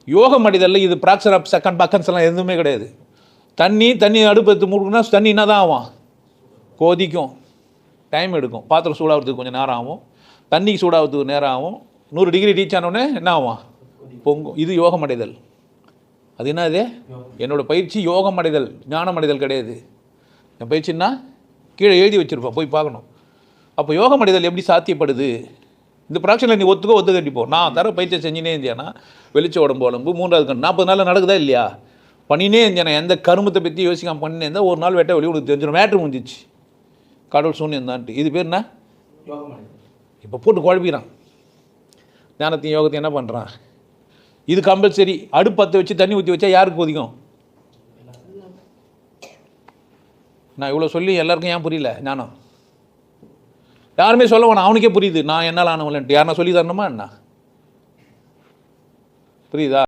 யோகம் அடிதலில் இது ப்ராக்சர் of second பக்கன்ஸ்லாம் எதுவுமே கிடையாது. தண்ணி அடுப்பு எடுத்து மூடுக்குன்னா தண்ணி என்ன தான் ஆகும், கொதிக்கும், டைம் எடுக்கும். பாத்திரம் சூடாகிறதுக்கு கொஞ்சம் நேரம் ஆகும், தண்ணிக்கு சூடாகிறதுக்கு நேரம் ஆகும். 100 டிகிரி ரீச் ஆனோடனே என்ன ஆகும், பொங்கும். இது யோகம் அடைதல். அது என்னது, என்னோடய பயிற்சி யோகம் அடைதல், ஞானம் அடைதல் கிடையாது. என் பயிற்சின்னா கீழே எழுதி வச்சுருப்பேன், போய் பார்க்கணும். அப்போ யோகம் அடைதல் எப்படி சாத்தியப்படுது? இந்த ப்ராக்ஷனில் நீ ஒத்துக்க கட்டிப்போம். நான் தர பயிற்சி செஞ்சுனே இருந்தியானா வெளிச்ச உடம்பு உடம்பு 3வது கண் 40 நாளில் நடக்குதா இல்லையா? பண்ணினே இருந்தேன். எந்த கருமத்தை பற்றி யோசிக்காமல் பண்ணினே இருந்தால் ஒரு நாள் வெட்ட வெளி உனக்கு தெரிஞ்சிடும். மேட்ரு முடிஞ்சிச்சு, கடவுள் சூன்யம் தான்ட்டு. இது பேர் என்ன? இப்போ போட்டு குழப்பிக்கிறான். ஞானத்தையும் யோகத்தையும் என்ன பண்ணுறான்? இது கம்பல்சரி. அடுப்பு பற்ற வச்சு தண்ணி ஊற்றி வச்சா யாருக்கு கொதிக்கும்? நான் இவ்வளோ சொல்லி எல்லாருக்கும் ஏன் புரியல ஞானம்? யாருமே சொல்ல வேணாம், அவனுக்கே புரியுது நான் என்னால் ஆனவன்ட்டு. யாருன்னா சொல்லி தரணுமா என்ன? புரியுதா?